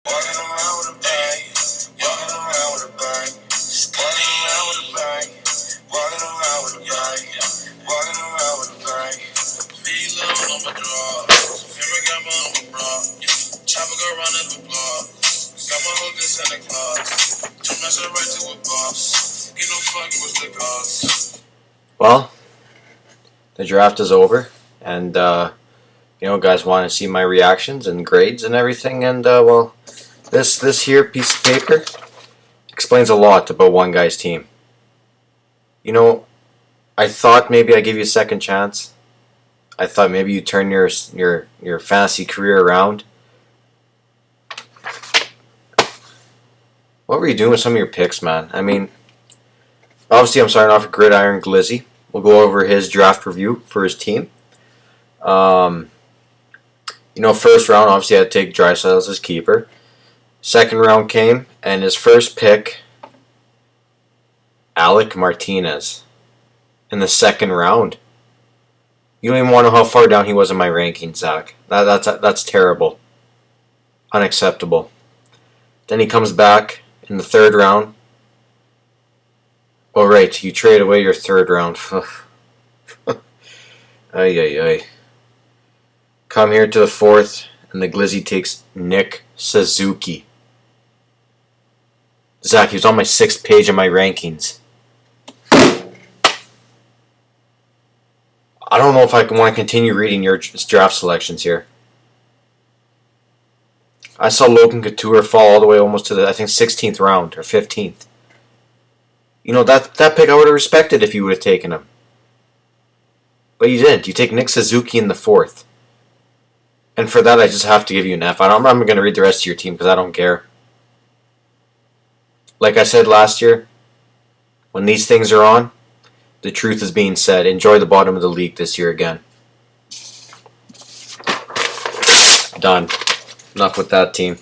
Walking around with a bang, walking around with a bang, walking around with a bang, walking around with a bang, walking around with a bang. Feet low on my drawers, favorite got my on my bra. Chopper go run up the block, got my hook in Santa Claus. Turn myself right to a boss. Get no fuck with the cost. Well, the draft is over, and guys want to see my reactions and grades and everything, and well, this here piece of paper explains a lot about one guy's team. I thought maybe I'd give you a second chance. I thought maybe you turn your fantasy career around. What were you doing with some of your picks, man? I mean, obviously I'm starting off with Gridiron Glizzy. We'll go over his draft review for his team. First round, obviously I had to take Drysdale as his keeper. Second round came, and his first pick, Alec Martinez, in the second round. You don't even want to know how far down he was in my rankings, Zach. That's terrible. Unacceptable. Then he comes back in the third round. Oh, right, you trade away your third round. Ay. Come here to the fourth, and the Glizzy takes Nick Suzuki. Zach, he was on my 6th page of my rankings. I don't know if I want to continue reading your draft selections here. I saw Logan Couture fall all the way almost to the, I think, 16th round or 15th. That pick I would have respected if you would have taken him. But you didn't. You take Nick Suzuki in the 4th. And for that, I just have to give you an F. I'm not going to read the rest of your team because I don't care. Like I said last year, when these things are on, the truth is being said. Enjoy the bottom of the league this year again. Done. Enough with that team.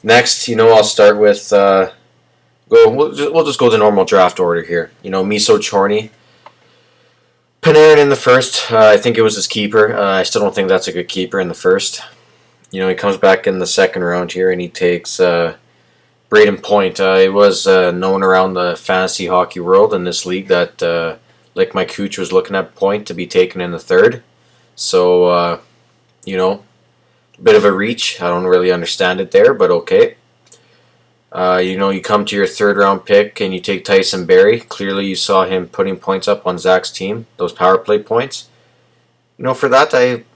Next, I'll start with... We'll just go the normal draft order here. Miso Chorny. Panarin in the first. I think it was his keeper. I still don't think that's a good keeper in the first. He comes back in the second round here, and he takes... Braden Point. It was known around the fantasy hockey world in this league that Lick My Cooch was looking at Point to be taken in the third. So, a bit of a reach. I don't really understand it there, but okay. You come to your third round pick and you take Tyson Berry. Clearly you saw him putting points up on Zach's team, those power play points. For that,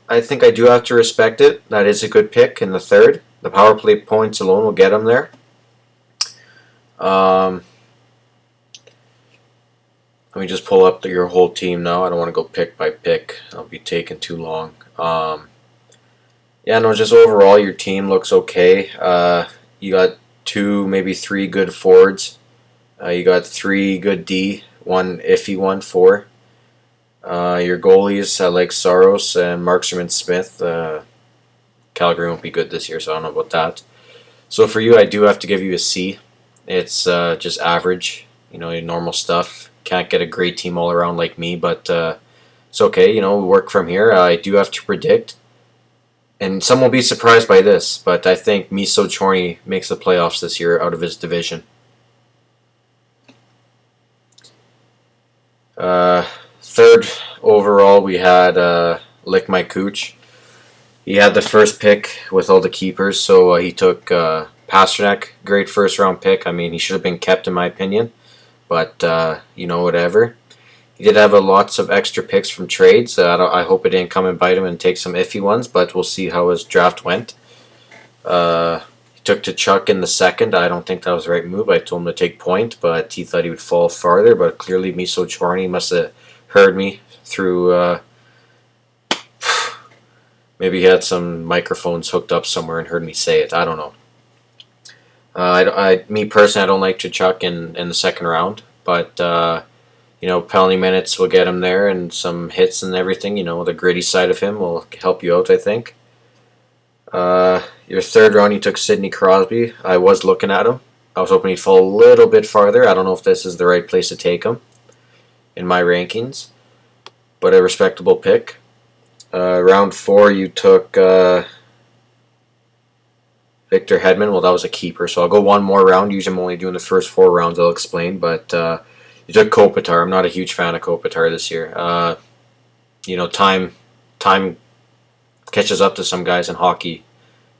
I think I do have to respect it. That is a good pick in the third. The power play points alone will get him there. Let me just pull up your whole team now. I don't want to go pick by pick. I'll be taking too long. Just overall your team looks okay. You got 2, maybe 3 good forwards. You got 3 good D, 1 iffy one, 4. Your goalies, I like Saros and Markstrom Smith. Calgary won't be good this year, so I don't know about that. So for you, I do have to give you a C. It's just average, your normal stuff. Can't get a great team all around like me, but it's okay. We work from here. I do have to predict, and some will be surprised by this, but I think Miso Chorny makes the playoffs this year out of his division. Third overall, we had Lick My Cooch. He had the first pick with all the keepers, so he took Pasternak. Great first round pick. I mean, he should have been kept in my opinion, but whatever. He did have lots of extra picks from trades. I hope it didn't come and bite him and take some iffy ones, but we'll see how his draft went. He took Tkachuk in the second. I don't think that was the right move. I told him to take Point, but he thought he would fall farther. But clearly, Miso Chorny must have heard me through. Maybe he had some microphones hooked up somewhere and heard me say it. I don't know. Me personally, I don't like Tkachuk in the second round, but penalty minutes will get him there, and some hits and everything. The gritty side of him will help you out, I think. Your third round, you took Sidney Crosby. I was looking at him. I was hoping he'd fall a little bit farther. I don't know if this is the right place to take him in my rankings, but a respectable pick. Round 4, you took Victor Hedman, well, that was a keeper, so I'll go one more round. Usually I'm only doing the first 4 rounds, I'll explain, but you took Kopitar. I'm not a huge fan of Kopitar this year. Time catches up to some guys in hockey,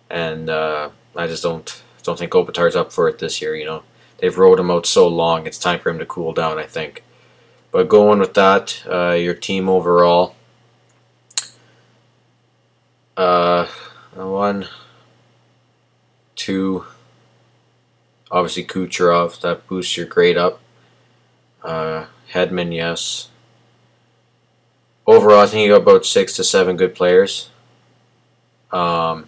and I just don't think Kopitar's up for it this year. They've rode him out so long. It's time for him to cool down, I think. But going with that, your team overall, 1, 2, obviously Kucherov. That boosts your grade up. Hedman, yes. Overall, I think you got about 6 to 7 good players. Kucherov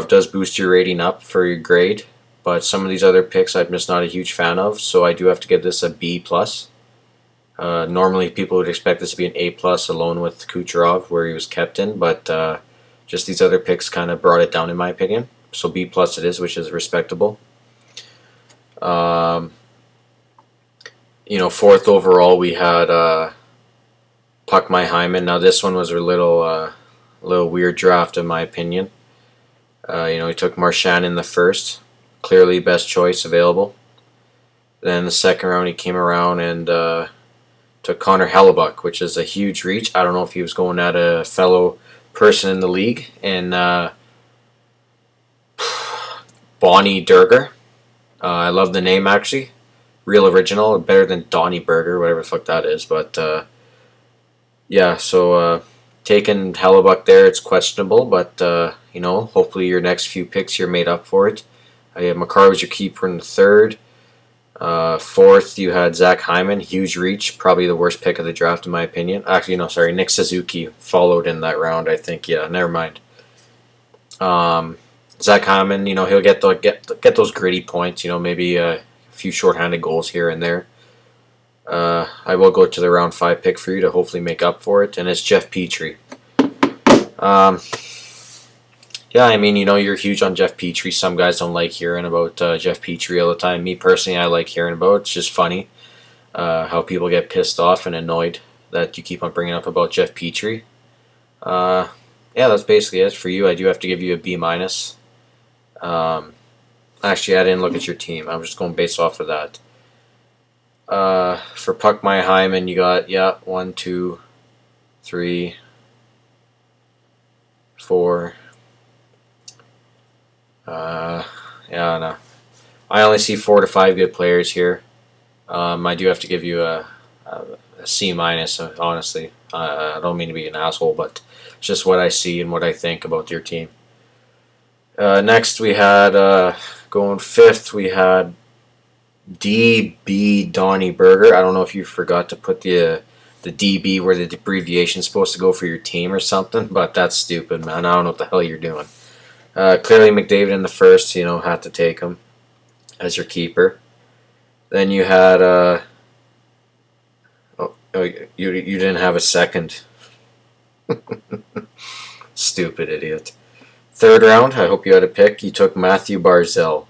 does boost your rating up for your grade, but some of these other picks I'm just not a huge fan of, so I do have to give this a B+. Normally people would expect this to be an A+ alone with Kucherov, where he was kept in, but just these other picks kind of brought it down in my opinion. So B+ it is, which is respectable. Fourth overall we had Puck My Hyman. Now this one was a little weird draft in my opinion. He took Marchand in the first, clearly best choice available. Then the second round he came around and took Connor Hellebuck, which is a huge reach. I don't know if he was going at a fellow person in the league, and Bonnie Durger. I love the name actually, real original, better than Donnie Burger, whatever the fuck that is. But yeah, so taking Hellebuck there, it's questionable, but hopefully your next few picks you're made up for it. Makar was your keeper in the third. Fourth, you had Zach Hyman, huge reach, probably the worst pick of the draft in my opinion. Actually, no, sorry, Nick Suzuki followed in that round, I think. Yeah, never mind. Zach Hyman, he'll get those gritty points. Maybe a few shorthanded goals here and there. I will go to the round 5 pick for you to hopefully make up for it, and it's Jeff Petrie. Yeah, I mean, you're huge on Jeff Petrie. Some guys don't like hearing about Jeff Petrie all the time. Me personally, I like hearing about it. It's just funny how people get pissed off and annoyed that you keep on bringing up about Jeff Petrie. Yeah, that's basically it for you. I do have to give you a B-. Actually, I didn't look at your team. I'm just going based off of that. For Puck My Hyman, you got 1, 2, 3, 4. Yeah, no. I only see 4 to 5 good players here. I do have to give you a C-. Honestly, I don't mean to be an asshole, but it's just what I see and what I think about your team. Next, we had going 5th. We had DB Donnie Burger. I don't know if you forgot to put the DB where the abbreviation is supposed to go for your team or something, but that's stupid, man. I don't know what the hell you're doing. Clearly McDavid in the first, had to take him as your keeper. Then you had you didn't have a second. Stupid idiot. Third round, I hope you had a pick. You took Matthew Barzell.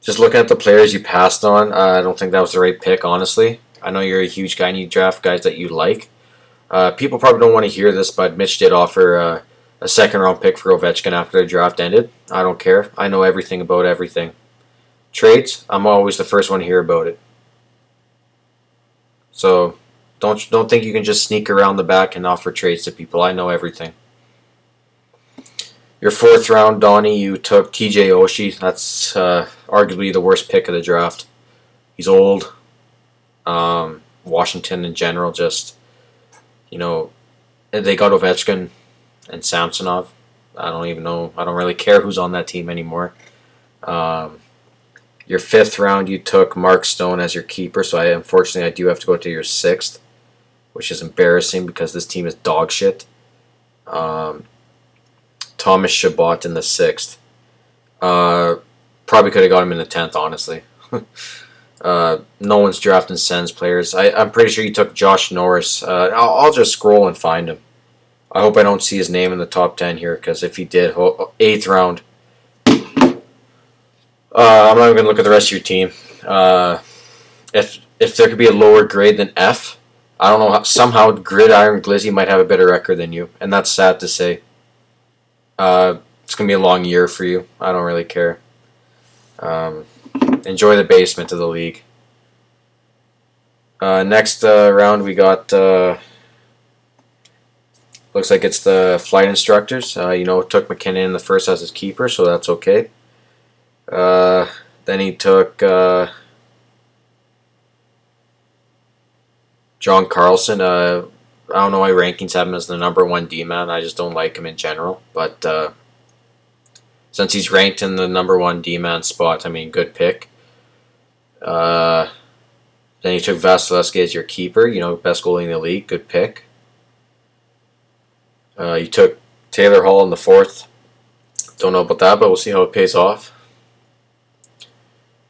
Just looking at the players you passed on, I don't think that was the right pick, honestly. I know you're a huge guy and you draft guys that you like. People probably don't want to hear this, but Mitch did offer a second-round pick for Ovechkin after the draft ended. I don't care. I know everything about everything. Trades, I'm always the first one to hear about it. So don't think you can just sneak around the back and offer trades to people. I know everything. Your 4th round, Donnie, you took TJ Oshie. That's arguably the worst pick of the draft. He's old. Washington in general, just, they got Ovechkin and Samsonov. I don't even know. I don't really care who's on that team anymore. Your 5th round, you took Mark Stone as your keeper, so unfortunately I do have to go to your 6th, which is embarrassing because this team is dog shit. Thomas Chabot in the 6th. Probably could have got him in the 10th, honestly. No one's drafting Sens players. I'm pretty sure you took Josh Norris. I'll just scroll and find him. I hope I don't see his name in the top 10 here, because if he did, 8th round. I'm not even going to look at the rest of your team. If there could be a lower grade than F, I don't know, somehow Gridiron Glizzy might have a better record than you, and that's sad to say. It's going to be a long year for you. I don't really care. Um, Enjoy the basement of the league. Next round, we got looks like it's the flight instructors. Took McKinnon in the first as his keeper, so that's okay. Then he took John Carlson. I don't know why rankings have him as the number one D-man. I just don't like him in general. But since he's ranked in the number one D-man spot, I mean, good pick. Then you took Vasilevsky as your keeper. Best goalie in the league. Good pick. You took Taylor Hall in the fourth. Don't know about that, but we'll see how it pays off.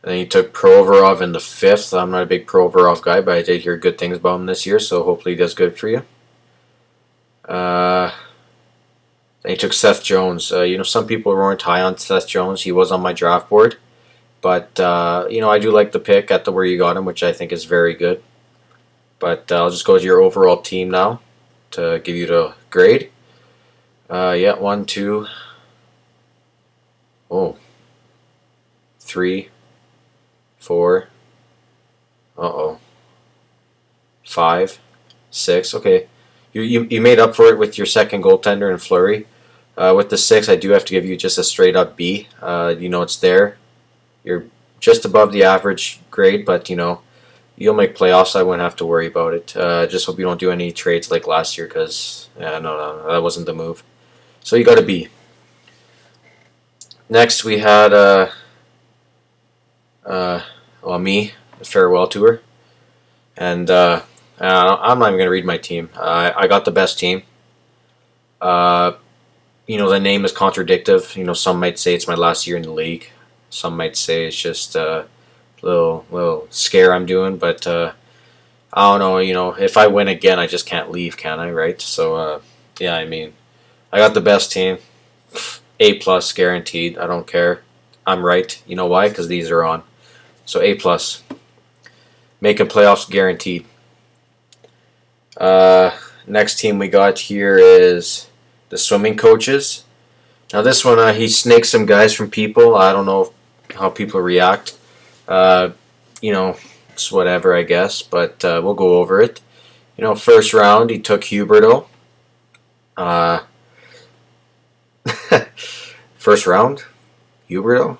And then you took Provorov in the fifth. I'm not a big Provorov guy, but I did hear good things about him this year, so hopefully he does good for you. Then you took Seth Jones. Some people weren't high on Seth Jones. He was on my draft board. But, I do like the pick at where you got him, which I think is very good. But I'll just go to your overall team now to give you the grade. 1, 2, 3, 4, 5, 6. Okay, you made up for it with your second goaltender in Fleury. With the 6, I do have to give you just a straight up B. It's there. You're just above the average grade, but you'll make playoffs. I wouldn't have to worry about it. Just hope you don't do any trades like last year, because no, that wasn't the move. So you got a B. Next we had me, the farewell tour, and I'm not even gonna read my team. I got the best team. The name is contradictive. Some might say it's my last year in the league. Some might say it's just a little scare I'm doing, but I don't know. If I win again, I just can't leave, can I? Right? So I got the best team. A plus guaranteed. I don't care. I'm right. You know why? Because these are on. So A plus. Making playoffs guaranteed. Next team we got here is the swimming coaches. Now this one, he snakes some guys from people. I don't know how people react. It's whatever, I guess. But we'll go over it. First round, he took Huberto. First round, Huberto.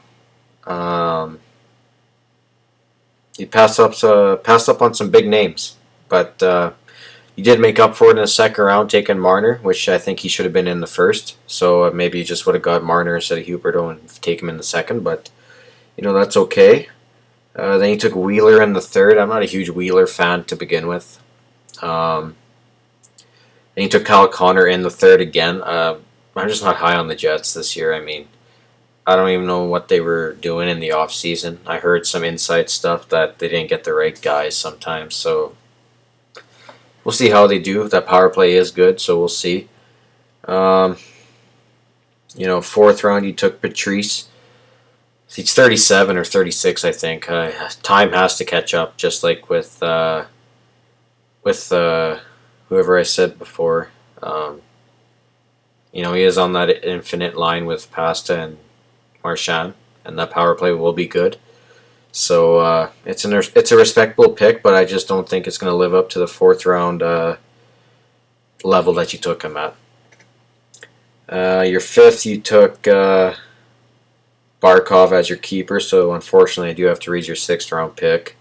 He passed up on some big names, but he did make up for it in the second round, taking Marner, which I think he should have been in the first. So maybe he just would have got Marner instead of Huberto and take him in the second. But that's okay. Then he took Wheeler in the third. I'm not a huge Wheeler fan to begin with. Then he took Kyle Connor in the third again. I'm just not high on the Jets this year. I mean, I don't even know what they were doing in the offseason. I heard some inside stuff that they didn't get the right guys sometimes. So we'll see how they do. That power play is good, so we'll see. Fourth round, you took Patrice. He's 37 or 36, I think. Time has to catch up, just like with whoever I said before. He is on that infinite line with Pasta and Marchand, and that power play will be good. So it's a respectable pick, but I just don't think it's going to live up to the fourth round level that you took him at. Your fifth, you took Barkov as your keeper, so unfortunately I do have to read your sixth round pick.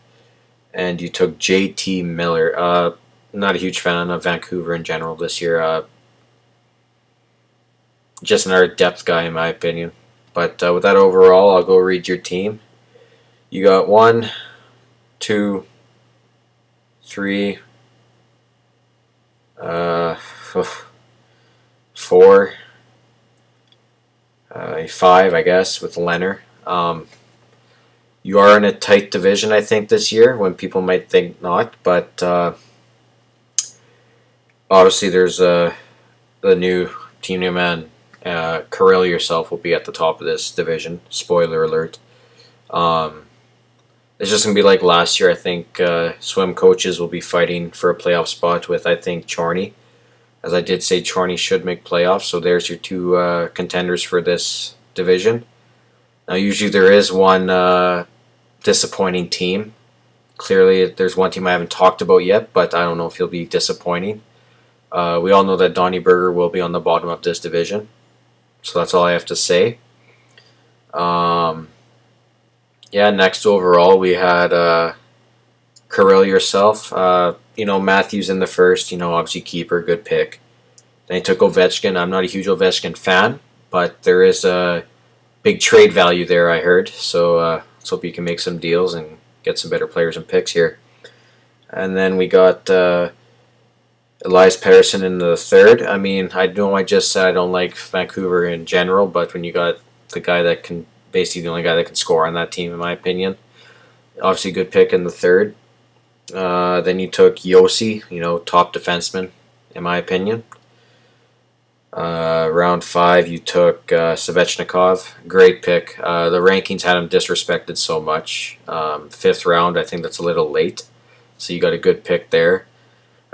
And you took JT Miller. Not a huge fan of Vancouver in general this year. Just another depth guy in my opinion. But with that overall, I'll go read your team. You got 1, 2, 3, 4, 5, I guess, with Leonard. You are in a tight division, I think, this year, when people might think not. But obviously, there's the new team name, man. Corral yourself will be at the top of this division. Spoiler alert. It's just going to be like last year. I think swim coaches will be fighting for a playoff spot with, I think, Charney. As I did say, Chorney should make playoffs, so there's your two contenders for this division. Now, usually there is one disappointing team. Clearly, there's one team I haven't talked about yet, but I don't know if he'll be disappointing. We all know that Donnie Berger will be on the bottom of this division, so that's all I have to say. Next overall, we had Corell yourself. Matthews in the first, obviously keeper, good pick. Then he took Ovechkin. I'm not a huge Ovechkin fan, but there is a big trade value there, I heard. So let's hope you can make some deals and get some better players and picks here. And then we got Elias Pettersson in the third. I mean, I know I just said I don't like Vancouver in general, but when you got the guy that can, basically the only guy that can score on that team, in my opinion, obviously good pick in the third. Then you took Yossi, top defenseman, in my opinion. Round 5, you took Svechnikov. Great pick. The rankings had him disrespected so much. 5th round, I think that's a little late. So you got a good pick there.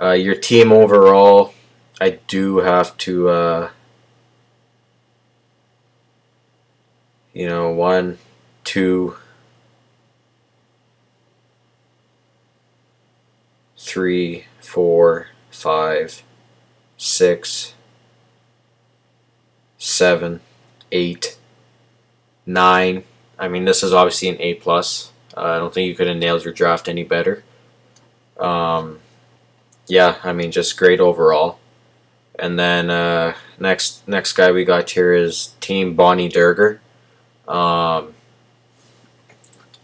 Your team overall, I do have to, 1, 2, 3, 4, 5, 6, 7, 8, 9. I mean, this is obviously an A+. I don't think you could have nailed your draft any better. Just great overall. And then next guy we got here is Team Bonnie Durger.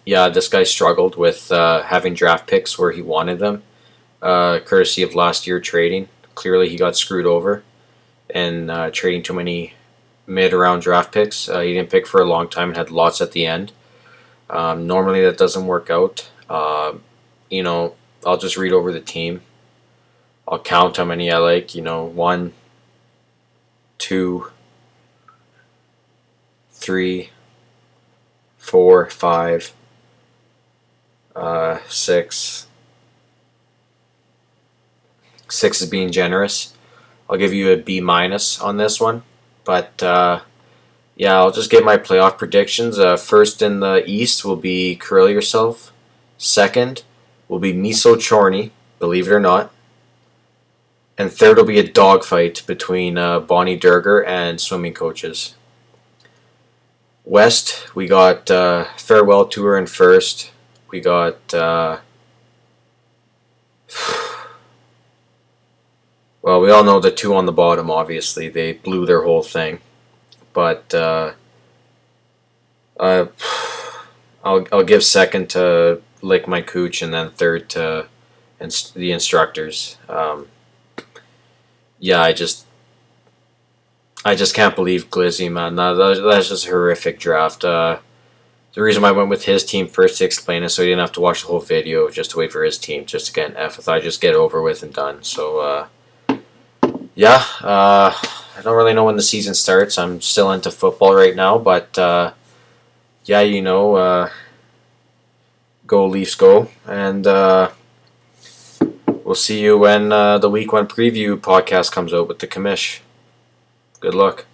This guy struggled with having draft picks where he wanted them, courtesy of last year trading. Clearly he got screwed over and trading too many mid-round draft picks. He didn't pick for a long time and had lots at the end. Normally that doesn't work out. I'll just read over the team. I'll count how many I like. 1, 2, 3, 4, 5, 6. 6 is being generous. I'll give you a B- on this one. But I'll just get my playoff predictions. First in the East will be Curl Yourself. Second will be Miso Chorney, believe it or not. And third will be a dogfight between Bonnie Durger and swimming coaches. West, we got Farewell Tour in first. We got we all know the two on the bottom, obviously. They blew their whole thing. But I'll give second to Lick My Cooch and then third to the instructors. I just can't believe Glizzy, man. That's just a horrific draft. The reason why I went with his team first to explain it, so he didn't have to watch the whole video just to wait for his team just to get an F. I thought I'd just get it over with and done. So, I don't really know when the season starts. I'm still into football right now, but go Leafs go. And we'll see you when the Week 1 preview podcast comes out with the commish. Good luck.